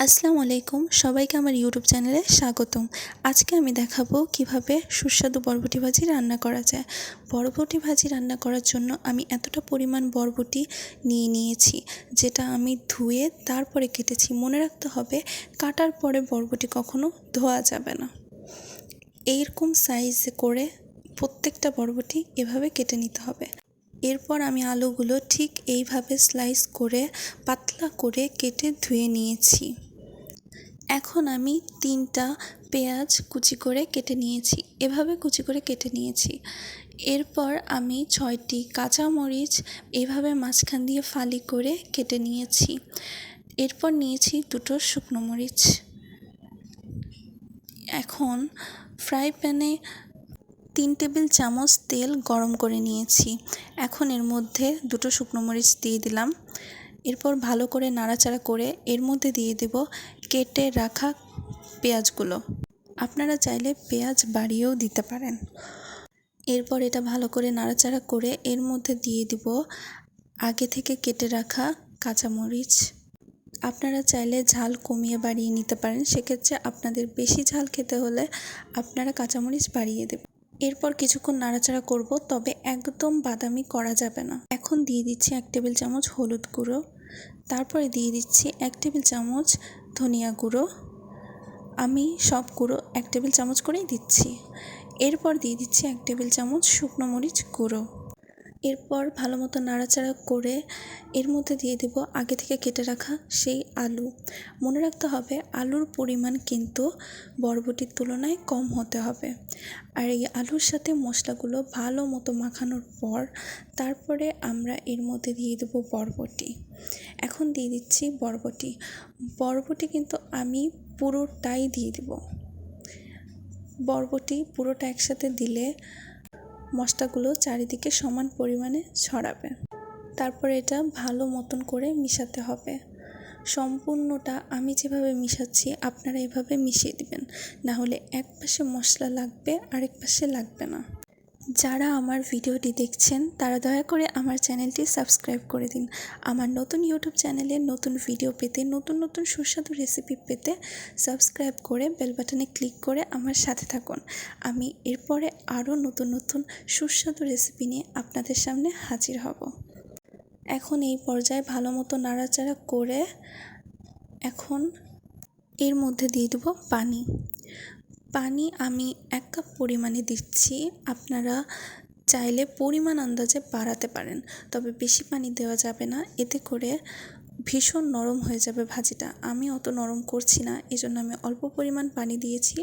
আসসালামু আলাইকুম, সবাইকে আমার ইউটিউব চ্যানেলে স্বাগতম। আজকে আমি দেখাবো কিভাবে সুস্বাদু বরবটি ভাজি রান্না করা যায়। বরবটি ভাজি রান্না করার জন্য আমি এতটা পরিমাণ বরবটি নিয়েছি, যেটা আমি ধুয়ে তারপরে কেটেছি। মনে রাখতে হবে, কাটার পরে বরবটি কখনো ধোয়া যাবে না। এইরকম সাইজ করে প্রত্যেকটা বরবটি এভাবে কেটে নিতে হবে। এরপর আমি আলুগুলো ঠিক এইভাবে স্লাইস করে পাতলা করে কেটে ধুয়ে নিয়েছি। এখন আমি 3টা পেঁয়াজ কুচি করে কেটে নিয়েছি, এভাবে কুচি করে কেটে নিয়েছি। এরপর আমি 6টি কাঁচামরিচ এভাবে মাঝখান দিয়ে ফালি করে কেটে নিয়েছি। এরপর নিয়েছি 2টো শুকনো মরিচ। এখন ফ্রাই প্যানে 3 টেবিল চামচ তেল গরম করে নিয়েছি। এখন এর মধ্যে 2টো শুকনো মরিচ দিয়ে দিলাম। এরপর ভালো করে নাড়াচাড়া করে এর মধ্যে দিয়ে দেব কেটে রাখা পেঁয়াজগুলো। আপনারা চাইলে পেঁয়াজ বাড়িয়েও দিতে পারেন। এরপর এটা ভালো করে নাড়াচাড়া করে এর মধ্যে দিয়ে দিব আগে থেকে কেটে রাখা কাঁচামরিচ। আপনারা চাইলে ঝাল কমিয়ে বাড়িয়ে নিতে পারেন, সেক্ষেত্রে আপনাদের বেশি ঝাল খেতে হলে আপনারা কাঁচামরিচ বাড়িয়ে দেবেন। এরপর কিছুক্ষণ নাড়াচাড়া করব, তবে একদম বাদামি করা যাবে না। এখন দিয়ে দিচ্ছি 1 টেবিল চামচ হলুদ গুঁড়ো, তারপরে দিয়ে দিচ্ছি 1 টেবিল চামচ ধনিয়া গুঁড়ো। আমি সব গুঁড়ো 1 টেবিল চামচ করেই দিচ্ছি। এরপর দিয়ে দিচ্ছি 1 টেবিল চামচ শুকনো মরিচ গুঁড়ো। এরপর ভালো মতো নাড়াচাড়া করে এর মধ্যে দিয়ে দেব আগে থেকে কেটে রাখা সেই আলু। মনে রাখতে হবে, আলুর পরিমাণ কিন্তু বরবটির তুলনায় কম হতে হবে। আর এই আলুর সাথে মশলাগুলো ভালো মতো মাখানোর পর তারপরে আমরা এর মধ্যে দিয়ে দেব বরবটি। এখন দিয়ে দিচ্ছি বরবটি কিন্তু আমি পুরোটাই দিয়ে দেব। বরবটি পুরোটা একসাথে দিলে মশলাগুলো চারিদিকে সমান পরিমাণে ছড়াবে। তারপর এটা ভালো মতন করে মিশাতে হবে। সম্পূর্ণটা আমি যেভাবে মিশাচ্ছি আপনারা এভাবে মিশিয়ে দিবেন, না হলে এক পাশে মশলা লাগবে আরেক পাশে লাগবে না। যারা আমার ভিডিওটি দেখছেন তারা দয়া করে আমার চ্যানেলটি সাবস্ক্রাইব করে দিন। আমার নতুন ইউটিউব চ্যানেলে নতুন ভিডিও পেতে, নতুন নতুন সুস্বাদু রেসিপি পেতে সাবস্ক্রাইব করে বেল বাটনে ক্লিক করে আমার সাথে থাকুন। আমি এরপরে আরও নতুন নতুন সুস্বাদু রেসিপি নিয়ে আপনাদের সামনে হাজির হব। এখন এই পর্যায়ে ভালো মতো নাড়াচাড়া করে এখন এর মধ্যে দিয়ে দেবো পানি আমি 1 কাপ পরিমাণে দিচ্ছি। আপনারা চাইলে পরিমাণ আন্দাজে বাড়াতে পারেন, তবে বেশি পানি দেওয়া যাবে না, এতে করে ভীষণ নরম হয়ে যাবে ভাজিটা। আমি অত নরম করছি না, এজন্য আমি অল্প পরিমাণ পানি দিয়েছি,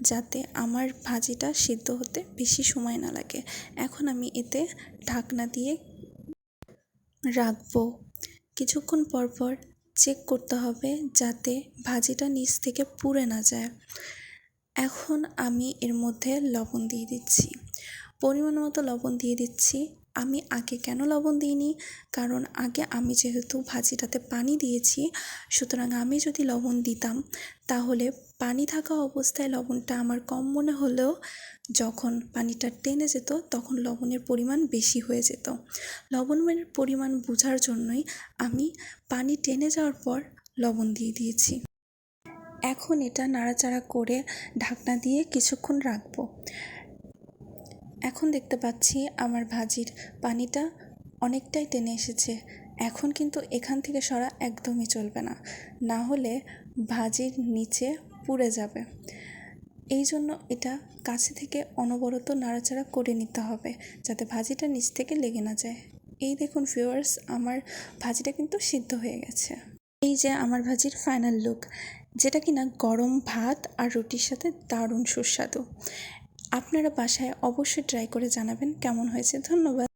যাতে আমার ভাজিটা সিদ্ধ হতে বেশি সময় না লাগে। এখন আমি এতে ঢাকনা দিয়ে রাখবো। কিছুক্ষণ পর চেক করতে হবে যাতে ভাজিটা নিচ থেকে পুড়ে না যায়। এখন আমি এর মধ্যে লবণ দিয়ে দিচ্ছি, পরিমাণ মতো লবণ দিয়ে দিচ্ছি। আমি আগে কেন লবণ দিইনি, কারণ আগে আমি যেহেতু ভাজিটাতে পানি দিয়েছি, সুতরাং আমি যদি লবণ দিতাম তাহলে পানি থাকা অবস্থায় লবণটা আমার কম মনে হলেও যখন পানিটা টেনে যেত তখন লবণের পরিমাণ বেশি হয়ে যেত। লবণের পরিমাণ বোঝার জন্যই আমি পানি টেনে যাওয়ার পর লবণ দিয়ে দিয়েছি। এখন এটা নাড়াচাড়া করে ঢাকনা দিয়ে কিছুক্ষণ রাখবো। এখন দেখতে পাচ্ছি আমার ভাজির পানিটা অনেকটাই টেনে এসেছে। এখন কিন্তু এখান থেকে সরা একদমই চলবে না, না হলে ভাজির নিচে পুড়ে যাবে। এই জন্য এটা কাছে থেকে অনবরত নাড়াচাড়া করে নিতে হবে, যাতে ভাজিটা নিচ থেকে লেগে না যায়। এই দেখুন ভিউয়ার্স, আমার ভাজিটা কিন্তু সিদ্ধ হয়ে গেছে। এই যে আমার ভাজির ফাইনাল লুক, যেটা কিনা গরম ভাত আর রুটির সাথে দারুণ সুস্বাদু। আপনারা বাসায় অবশ্যই ট্রাই করে জানাবেন কেমন হয়েছে। ধন্যবাদ।